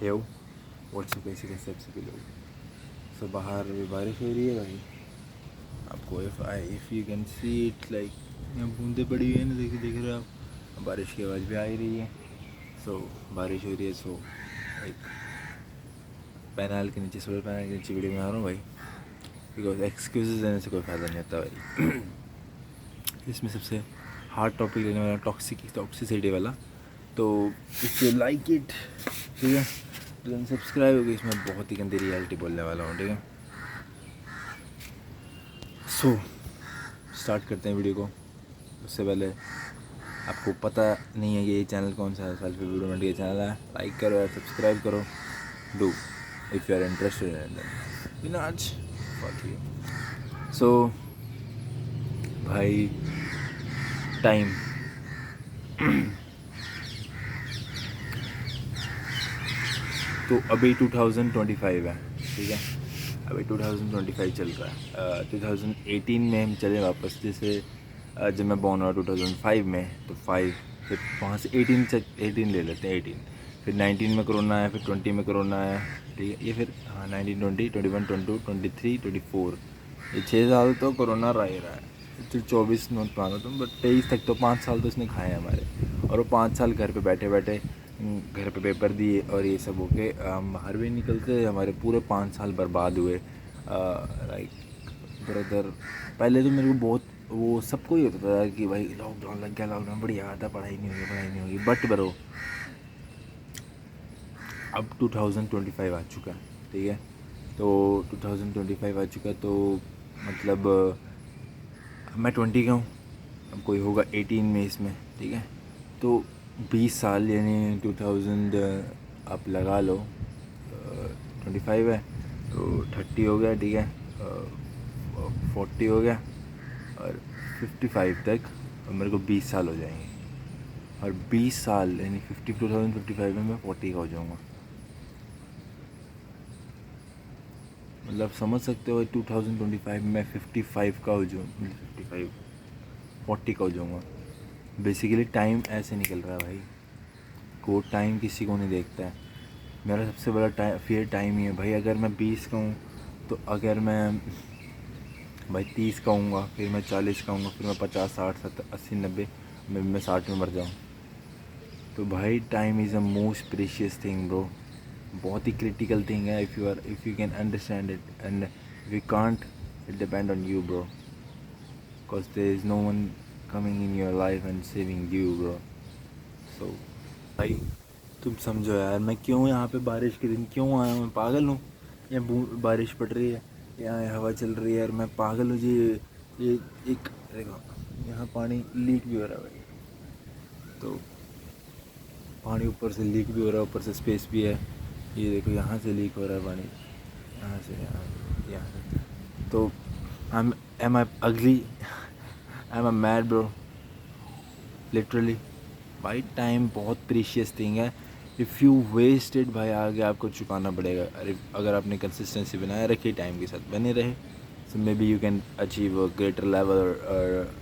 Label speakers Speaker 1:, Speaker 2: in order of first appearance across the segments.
Speaker 1: हेयो WhatsApp कैसे कैसे आप सभी लोग। सो बाहर भी बारिश हो रही है भाई, आपको if you can see it like यहाँ बूंदे पड़ी हुई है ना, देख रहे हो आप, बारिश की आवाज़ भी आ ही रही है। सो बारिश हो रही है, सो लाइक पैनल के नीचे, सोलर पैनल के नीचे वीडियो बना रहा हूँ भाई, बिकॉज एक्सक्यूजेज देने से कोई फ़ायदा नहीं होता भाई। इसमें सबसे हार्ड टॉपिक लेने वाला टॉक्सिसिटी वाला, तो इफ़ यू लाइक इट, ठीक है, तो सब्सक्राइब होगी। इसमें बहुत ही गंदी रियलिटी बोलने वाला हूँ, ठीक है। सो स्टार्ट करते हैं वीडियो को। उससे पहले आपको पता नहीं है कि ये चैनल कौन सा है, सेल्फी वीडियो का चैनल है, लाइक करो और सब्सक्राइब करो, do if you are interested in आज फक यू। सो भाई टाइम तो अभी 2025 है, ठीक है, अभी 2025 चल रहा है। 2018 में हम चले वापस, जैसे जब मैं बॉर्न हुआ 2005 में, तो 5 फिर वहाँ से 18 ले लेते हैं, 18 फिर 19 में कोरोना है, फिर 20 में कोरोना है, ठीक है, ये फिर 19 20 21 22 23 24, ये 6 साल तो कोरोना रह ही रहा है। फिर 24 नोट मानो तुम, बट 23 तक तो 5 साल तो इसने खाए हैं हमारे, और वो 5 साल घर पे बैठे बैठे घर पे पेपर दिए और ये सब होके हम बाहर भी निकलते, हमारे पूरे 5 साल बर्बाद हुए। लाइक ब्रदर, पहले तो मेरे को बहुत वो सबको ही होता था कि भाई लॉकडाउन लग गया, लॉकडाउन बढ़िया था, पढ़ाई नहीं होगी, बट ब्रो अब 2025 आ चुका है, ठीक है, तो 2025 आ चुका है, तो मतलब मैं 20 का हूँ, अब कोई होगा 18 में इसमें, ठीक है, तो 20 साल यानी 2000 आप लगा लो, 25 है तो 30 हो गया, ठीक है, 40 हो गया, और 55 तक मेरे को 20 साल हो जाएंगे, और 20 साल यानी 2055 में मैं 40 का हो जाऊँगा। मतलब समझ सकते हो 2025 में 55 का हो जाऊँ, 55 40 का हो जाऊँगा। बेसिकली टाइम ऐसे निकल रहा है भाई, को टाइम किसी को नहीं देखता है। मेरा सबसे बड़ा फियर टाइम ही है भाई। अगर मैं 20 का हूँ, तो अगर मैं भाई 30 का हूँगा, फिर मैं 40 का हूँगा, फिर मैं 50 60 70 80 90 मैं 60 में मर जाऊँ, तो भाई time is a most precious thing bro, बहुत ही क्रिटिकल थिंग है। If you can understand it, and if you can't, it depend on you bro, because there is no one coming in your life and saving you bro. So भाई तुम समझो यार, मैं क्यों यहाँ पे बारिश के दिन क्यों आया हूँ, मैं पागल हूँ? यहाँ बारिश पड़ रही है, यहाँ हवा चल रही है, और मैं पागल हूँ जी। ये एक देखो, यहाँ पानी लीक भी हो रहा है भाई, तो पानी ऊपर से लीक भी हो रहा है, ऊपर से स्पेस भी है। ये देखो यहाँ से लीक हो रहा है पानी, यहाँ से, यहाँ से, तो एम आई अगली, I am a mad bro, literally. भाई टाइम बहुत प्रीशियस थिंग है, इफ़ यू वेस्ट इट भाई आगे आपको चुकाना पड़ेगा। अगर आपने कंसिस्टेंसी बनाए रखी, टाइम के साथ बने रहे, so maybe you can achieve a greater level और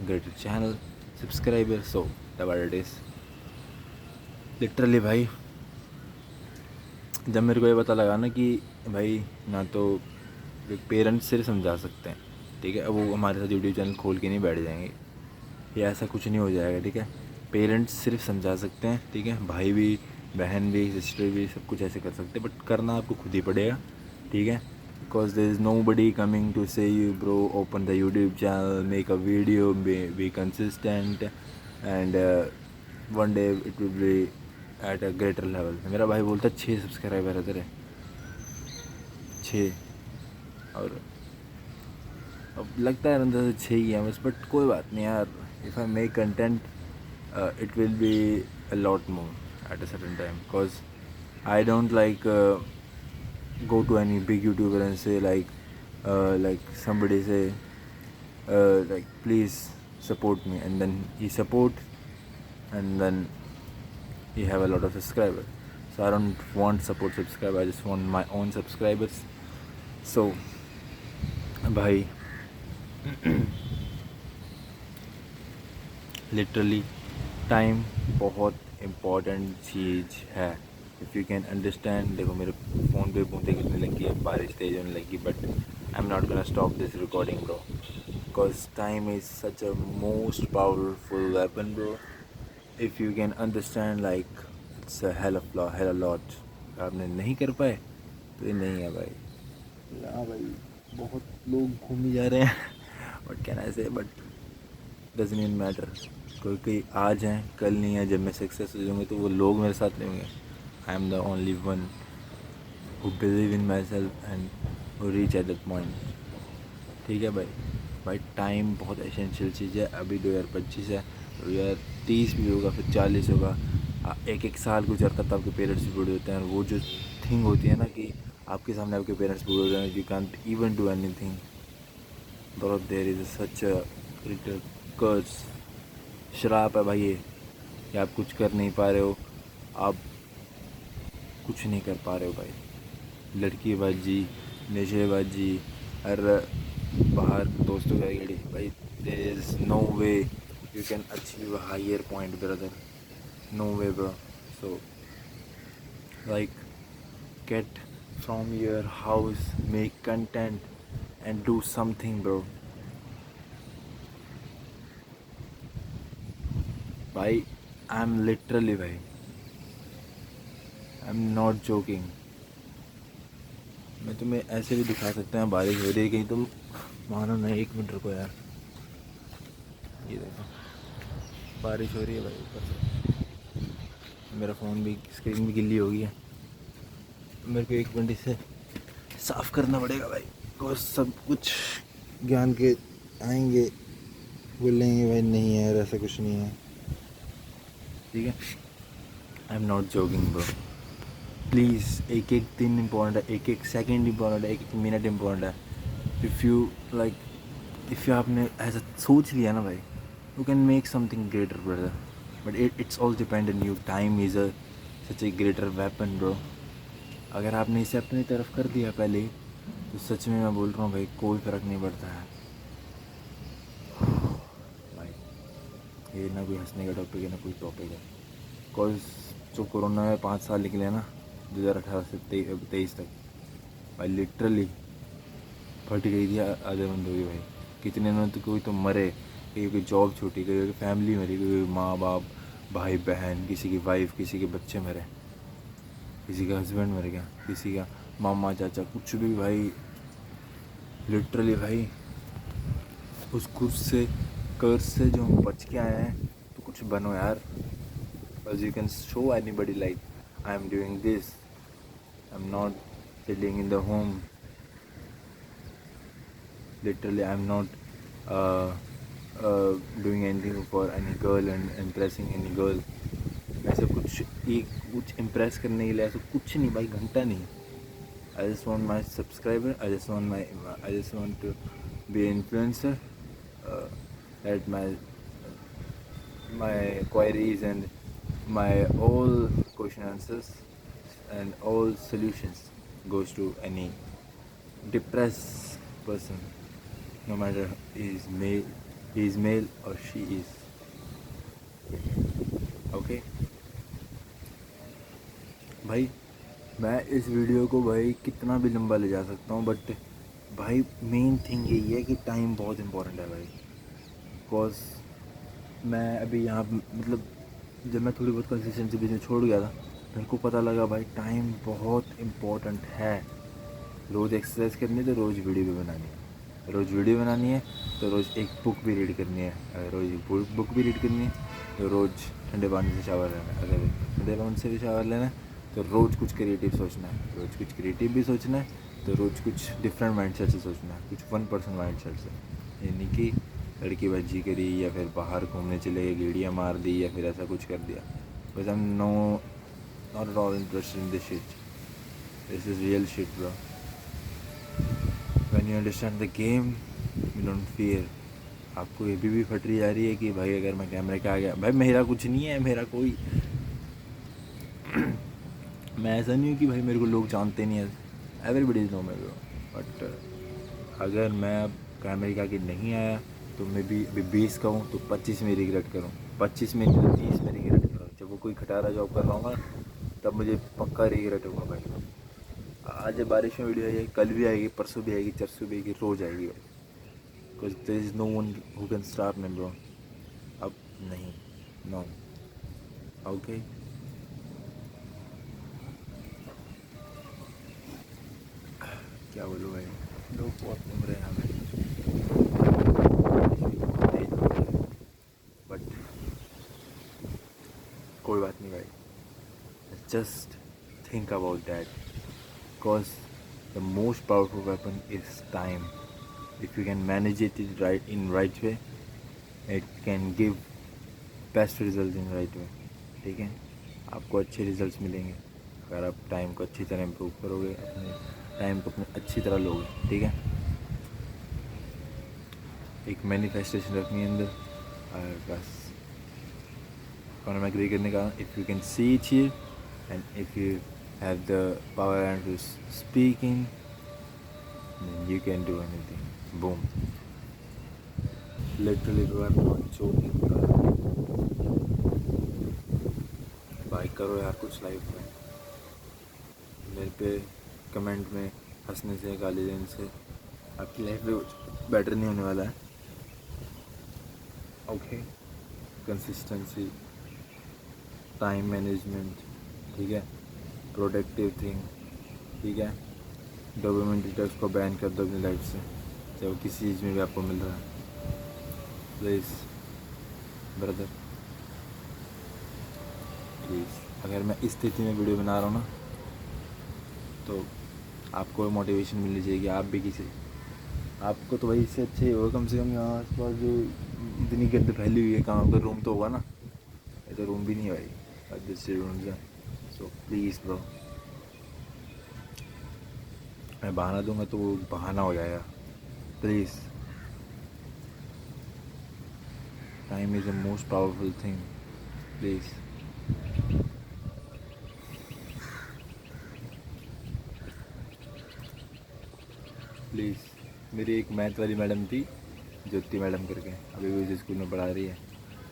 Speaker 1: greater channel subscriber, so that it is literally. भाई जब मेरे को ये पता लगा ना कि भाई ना तो पेरेंट्स सिर्फ समझा सकते हैं, ठीक है, अब वो हमारे साथ यूट्यूब चैनल खोल के नहीं बैठ जाएंगे, या ऐसा कुछ नहीं हो जाएगा, ठीक है। पेरेंट्स सिर्फ समझा सकते हैं, ठीक है, भाई भी, बहन भी, सिस्टर भी, सब कुछ ऐसे कर सकते हैं, बट करना आपको खुद ही पड़ेगा, ठीक है, because there is nobody coming to say you bro open the YouTube channel, make a video, be consistent, and one day it will be at a greater level. मेरा भाई बोलता 6 सब्सक्राइबर है तेरे, 6, और अब लगता है अंदर से 6 ही है बस, बट कोई बात नहीं यार, if I make content it will be a lot more at a certain time, because I don't like go to any big YouTuber and say like somebody say like please support me, and then he support, and then he have a lot of subscribers. So I don't want support subscriber, I just want my own subscribers. So bhai literally time बहुत important चीज़ है, if you can understand. देखो मेरे phone पे बूंदे गिरने लगी है, बारिश तेज होने लगी, but I am not gonna stop this recording bro, because time is such a most powerful weapon bro. If you can understand like it's a hello a lot. आपने नहीं कर पाए तो ये नहीं है भाई। हाँ भाई, बहुत लोग घूम ही जा रहे हैं बट कैन आई से, बट डजंट इवन मैटर। कोई आज हैं कल नहीं है, जब मैं सक्सेस हो जाऊँगी तो वो लोग मेरे साथ नहीं होंगे। I am the only one who believe in my self and who reach at that point. ठीक है भाई। भाई टाइम बहुत एसेंशियल चीज़ है। अभी 2025 है, 2030 भी होगा, फिर 40 होगा। एक एक साल गुजरता तब आपके पेरेंट्स भी बूढ़े होते हैं, और वो जो थिंग होती है ना कि आपके सामने आपके पेरेंट्स बूढ़े हो रहे हैं, you can't even do anything bro, there is such a little curse. शराब है भाई ये, कि आप कुछ कर नहीं पा रहे हो, आप कुछ नहीं कर पा रहे हो भाई। लड़कीबाजी, नशेबाजी, हर बाहर दोस्तों की गाड़ी भाई, there is no way you can achieve a higher point brother, no way bro. So like get from your house, make content and do something bro. भाई I'm literally भाई, I'm not joking। मैं तुम्हें ऐसे भी दिखा सकता हूँ, बारिश हो रही है कहीं तुम मानो नहीं। 1 मिनट रुको यार, ये देखो बारिश हो रही है भाई ऊपर से, मेरा फ़ोन भी स्क्रीन भी गिल्ली हो गई है, तो मेरे को 1 मिनट इसे साफ़ करना पड़ेगा भाई। को सब कुछ ज्ञान के आएंगे, बोलेंगे भाई नहीं यार ऐसा कुछ नहीं है, ठीक है। आई am not joking bro, please. एक एक दिन इम्पोर्टेंट है, एक एक सेकंड इम्पोर्टेंट है, एक एक मिनट इम्पोर्टेंट है। If you like, if you आपने ऐसा सोच लिया ना भाई, you can make something greater brother, but it's all depend on you. Time is a such A greater weapon bro. अगर आपने इसे अपनी तरफ कर दिया पहले ही, तो सच में मैं बोल रहा हूँ भाई, कोई फ़र्क नहीं पड़ता है भाई। ये ना कोई हंसने का टॉपिक है, ना कोई टॉपिक है। बिकॉज जो कोरोना में 5 साल निकले ना, 2018 से 23 तक, भाई लिटरली फट गई थी, आधे बंद हो गई भाई। कितने ने तो, कोई तो मरे, कहीं की जॉब छूटी, कहीं की फैमिली मरी, कहीं माँ बाप, भाई बहन, किसी की वाइफ, किसी के बच्चे मरे, किसी का हस्बैंड मर गया, किसी का मामा चाचा, कुछ भी भाई। लिटरली भाई उस कर्ज से जो हम बच के आए हैं, तो कुछ बनो यार। Because you can show anybody like I am doing this, I'm not sitting in the home, literally I'm not uh, doing anything for any girl and impressing any girl। ऐसे कुछ impress करने के लिए ऐसा कुछ नहीं भाई, घंटा नहीं। I just want my subscriber, I just want to be an influencer, that my queries and my all question answers and all solutions goes to any depressed person, no matter he is male or she is, okay भाई। मैं इस video को भाई कितना भी लंबा ले जा सकता हूँ, बट भाई मेन थिंग यही है कि टाइम बहुत इम्पोर्टेंट है भाई। बिकॉज मैं अभी यहाँ मतलब, जब मैं थोड़ी बहुत कंसिस्टेंसी बिजनेस छोड़ गया था, मेरे को पता लगा भाई टाइम बहुत इम्पोर्टेंट है। रोज़ एक्सरसाइज करनी है तो रोज़ वीडियो भी बनानी है, रोज़ वीडियो बनानी है तो रोज़ एक बुक भी रीड करनी है, अगर रोज़ एक बुक भी रीड करनी है तो रोज़ ठंडे पानी से शावर लेना है, अगर ठंडे पानी से भी शावर लेना है तो रोज़ कुछ क्रिएटिव सोचना है, रोज़ कुछ क्रिएटिव भी सोचना है, तो रोज़ कुछ डिफरेंट माइंडसेट से सोचना है, कुछ 1% माइंडसेट से। यानी कि लड़की बज्जी करी, या फिर बाहर घूमने चले गए, गेड़ियाँ मार दी, या फिर ऐसा कुछ कर दिया। बस आई am not at all interested in this shit, this is real shit bro. When you understand the game you don't fear. आपको ये भी फटरी जा रही है कि भाई अगर मैं कैमरे के आ गया, भाई मेरा कुछ नहीं है, मेरा कोई मैं ऐसा नहीं हूँ कि भाई मेरे को लोग जानते नहीं है, एवरीबडी नो मैं ब्रो। बट अगर मैं अब कैमरे के आगे नहीं आया तो मैं भी अभी 20 का हूँ, तो 25 में रिग्रेट करूँ, 25 में नहीं तो 30 में रिग्रेट करूँ। जब वो कोई खटारा जॉब कर रहा हूँ तब मुझे पक्का रिग्रेट होगा भाई। आज बारिश में वीडियो आएगी, कल भी आएगी, परसों भी आएगी, चरसों भी आएगी, रोज़ आएगी भाई। Because there is no one who can stop me bro. अब नहीं, नो। ओके, क्या बोलूँ भाई, लोग बहुत घूम रहे हैं हमें, बट कोई बात नहीं भाई। Just think about that, because the most powerful weapon is time. If you can manage it in right way, it can give best result in right way. ठीक है, आपको अच्छे रिजल्ट्स मिलेंगे अगर आप टाइम को अच्छी तरह इम्प्रूव करोगे, अपने टाइम को अपने अच्छी तरह लोगे। ठीक है, एक मैनिफेस्टेशन रखनी है अंदर और बस कौन में एग्री करने का। If you can see it here and if you have the power and to speak in, you can do anything. Boom, literally bro, I am not joking. भाई करो यार कुछ लाइफ में। मेरे पे कमेंट में हंसने से, गाली देने से आपकी लाइफ में कुछ बेटर नहीं होने वाला है। ओके, कंसिस्टेंसी, टाइम मैनेजमेंट, ठीक है, प्रोडक्टिव थिंग, ठीक है, डोपामिन डिटॉक्स को बैन कर दो अपनी लाइफ से, चाहे वो किसी चीज़ में भी आपको मिल रहा है। Please brother, please. अगर मैं इस स्थिति में वीडियो बना रहा हूँ ना, तो आपको मोटिवेशन मिलनी चाहिए। आप भी किसी, आपको तो भाई इससे अच्छे होगा कम से कम यहाँ आस पास जो इतनी गंद फैली हुई है, कहाँ का रूम तो होगा ना। ये तो रूम भी नहीं है भाई, दूसरे रूम से। सो प्लीज़ ब्रो, मैं बहाना दूंगा तो वो बहाना हो जाएगा। Please, time is the most powerful thing. Please, please. मेरी एक मैथ वाली मैडम थी, ज्योति मैडम करके, अभी भी उस स्कूल में पढ़ा रही है।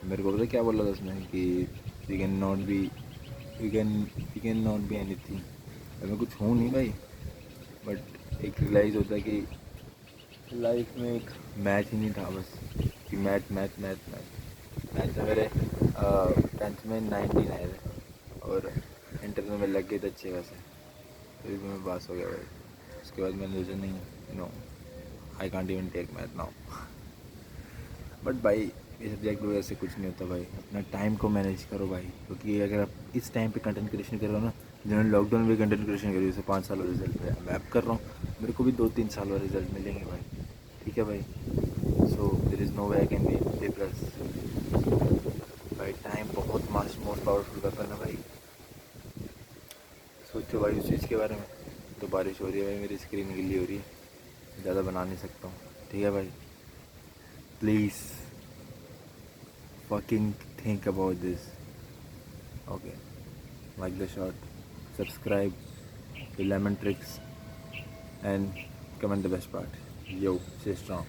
Speaker 1: मेरे को पता क्या बोला था उसने कि you can not be, you can not be any thing. मैं कुछ हूँ नहीं भाई, बट एक रियलाइज़ होता है कि लाइफ में एक मैथ ही नहीं था बस, कि math math math math math में मेरे 10th में 19 आए थे और इंटर में मैं लग गए थे अच्छे खासे, तो भी मैं पास हो गया भाई। उसके बाद मैंने सोचा नहीं, no, I can't even take math now. But भाई ये सब्जेक्ट वगैरह से कुछ नहीं होता भाई, अपना टाइम को मैनेज करो भाई, क्योंकि अगर आप इस टाइम पे कंटेंट क्रिएशन कर रहे हो ना, जिन्होंने लॉकडाउन में कंटेंट क्रिएशन करी उसे 5 साल रिजल्ट मिला, मैं अब कर रहा हूँ, मेरे को भी 2-3 साल और रिजल्ट मिलेंगे भाई। ठीक है भाई, so there is no way I can be depress भाई। टाइम बहुत मोस्ट पावरफुल वेपन है भाई। सोचो भाई उस चीज़ के बारे में। तो बारिश हो रही है भाई, मेरी स्क्रीन गिल्ली हो रही है, ज़्यादा बना नहीं सकता हूँ। ठीक है भाई, please fucking think about this. Okay, like the short, subscribe to Lemon Tricks and comment the best part. Yo, stay strong.